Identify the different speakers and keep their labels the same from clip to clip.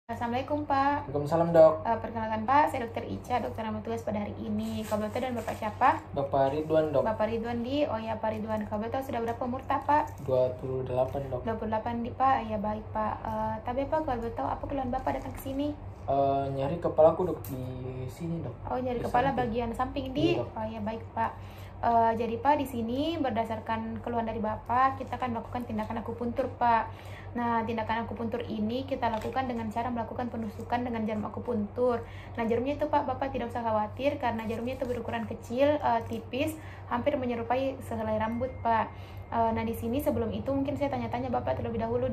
Speaker 1: Assalamualaikum Pak.
Speaker 2: Waalaikumsalam dok.
Speaker 1: Perkenalkan Pak, saya Dokter Ica, dokter amal tugas pada hari ini. Kalau boleh tahu dan Bapak siapa?
Speaker 2: Bapak Ridwan dok.
Speaker 1: Bapak Ridwan Pak Ridwan. Kalau boleh tahu sudah berapa umur Pak?
Speaker 2: 28 dok.
Speaker 1: 28 Pak. Ya baik Pak. Tapi Pak, kalau boleh tahu apa keluhan Bapak datang ke sini?
Speaker 2: Nyari kepalaku dok di sini dok.
Speaker 1: Oh, nyari
Speaker 2: Di
Speaker 1: kepala
Speaker 2: samping.
Speaker 1: bagian samping
Speaker 2: Iya, dok.
Speaker 1: Oh ya baik Pak. Jadi Pak, di sini berdasarkan keluhan dari Bapak, kita akan melakukan tindakan akupuntur Pak. Nah, tindakan akupuntur ini kita lakukan dengan cara melakukan penusukan dengan jarum akupuntur. Nah, jarumnya itu Pak, Bapak tidak usah khawatir karena jarumnya itu berukuran kecil, tipis, hampir menyerupai sehelai rambut Pak. Nah, di sini sebelum itu mungkin saya tanya-tanya Bapak terlebih dahulu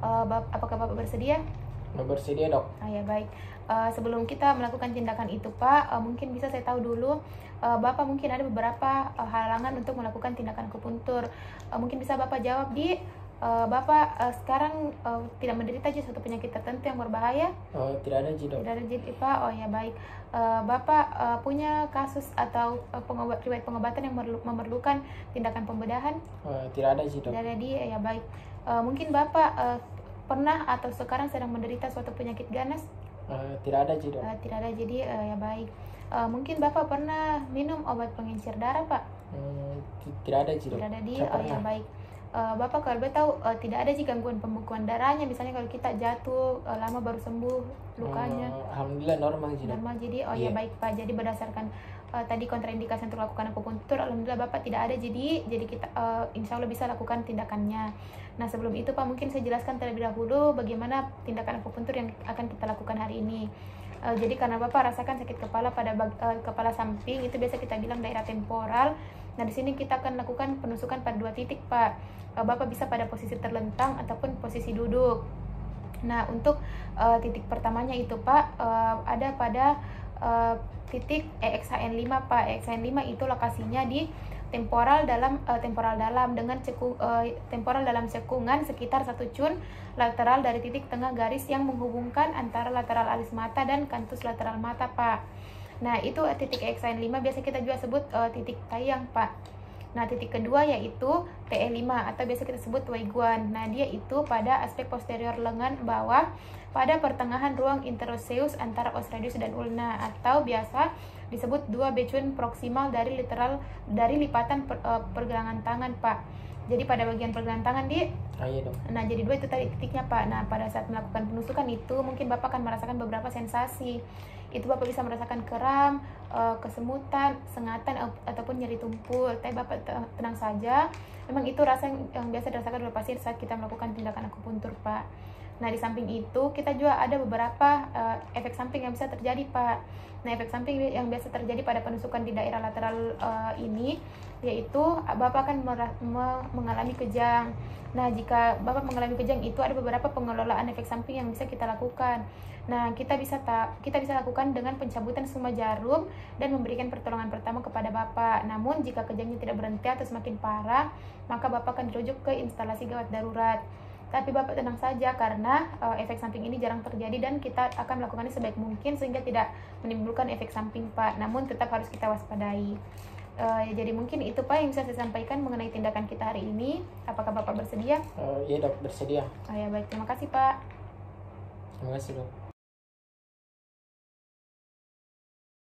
Speaker 1: apakah Bapak bersedia?
Speaker 2: Bersedia dok.
Speaker 1: Ya baik. Sebelum kita melakukan tindakan itu Pak, mungkin bisa saya tahu dulu Bapak mungkin ada beberapa halangan untuk melakukan tindakan akupuntur. Mungkin bisa Bapak jawab Bapak sekarang tidak menderita suatu penyakit tertentu yang berbahaya?
Speaker 2: Tidak ada ji dok.
Speaker 1: Tidak ada Pak. Oh ya baik. Bapak punya kasus atau riwayat pengobatan yang memerlukan tindakan pembedahan?
Speaker 2: Tidak ada ji dok.
Speaker 1: Tidak ada ya baik. Mungkin Bapak pernah atau sekarang sedang menderita suatu penyakit ganas?
Speaker 2: Tidak ada ji dok.
Speaker 1: Tidak ada, jadi ya baik. Mungkin Bapak pernah minum obat pengencer darah Pak?
Speaker 2: Tidak ada ji dok.
Speaker 1: Tidak ada
Speaker 2: Saya
Speaker 1: ya
Speaker 2: pernah.
Speaker 1: baik. Bapak kalau boleh tahu tidak ada gangguan pembekuan darahnya, misalnya kalau kita jatuh lama baru sembuh lukanya?
Speaker 2: Alhamdulillah normal ji dok.
Speaker 1: Normal, jadi ya
Speaker 2: Iya.
Speaker 1: baik Pak. Jadi berdasarkan tadi kontraindikasi untuk lakukan akupuntur, alhamdulillah Bapak tidak ada, jadi kita insya Allah bisa lakukan tindakannya. Nah, sebelum itu Pak, mungkin saya jelaskan terlebih dahulu bagaimana tindakan akupuntur yang akan kita lakukan hari ini. Jadi karena Bapak rasakan sakit kepala pada kepala samping, itu biasa kita bilang daerah temporal. Nah, di sini kita akan lakukan penusukan pada 2 titik Pak. Bapak bisa pada posisi terlentang ataupun posisi duduk. Nah, untuk titik pertamanya itu Pak, ada pada titik EXHN5 Pak. EXHN5 itu lokasinya di temporal dalam dengan temporal dalam cekungan sekitar 1 cun lateral dari titik tengah garis yang menghubungkan antara lateral alis mata dan kantus lateral mata Pak. Nah, itu titik EXHN5 biasa kita juga sebut titik tayang Pak. Nah, titik kedua yaitu TE5 atau biasa kita sebut Weiguan. Nah, dia itu pada aspek posterior lengan bawah pada pertengahan ruang interosseus antara os radius dan ulna, atau biasa disebut 2 becun proksimal dari lipatan pergelangan tangan Pak. Jadi pada bagian pergelangan tangan
Speaker 2: Iya dok.
Speaker 1: Nah, jadi 2 itu tadi titiknya Pak. Nah, pada saat melakukan penusukan itu mungkin Bapak akan merasakan beberapa sensasi. Itu Bapak bisa merasakan kram, kesemutan, sengatan, ataupun nyeri tumpul. Tapi Bapak tenang saja. Memang itu rasa yang biasa dirasakan oleh pasien saat kita melakukan tindakan akupuntur Pak. Nah, di samping itu kita juga ada beberapa efek samping yang bisa terjadi Pak. Nah, efek samping yang biasa terjadi pada penusukan di daerah lateral ini yaitu Bapak akan mengalami kejang. Nah, jika Bapak mengalami kejang, itu ada beberapa pengelolaan efek samping yang bisa kita lakukan. Nah, kita bisa lakukan dengan pencabutan semua jarum dan memberikan pertolongan pertama kepada Bapak. Namun, jika kejangnya tidak berhenti atau semakin parah, maka Bapak akan dirujuk ke instalasi gawat darurat. Tapi Bapak tenang saja karena efek samping ini jarang terjadi dan kita akan melakukannya sebaik mungkin sehingga tidak menimbulkan efek samping Pak. Namun tetap harus kita waspadai. Jadi mungkin itu Pak yang bisa saya sampaikan mengenai tindakan kita hari ini. Apakah Bapak bersedia?
Speaker 2: Iya dok, bersedia.
Speaker 1: Ya baik, terima kasih Pak.
Speaker 2: Terima kasih dok.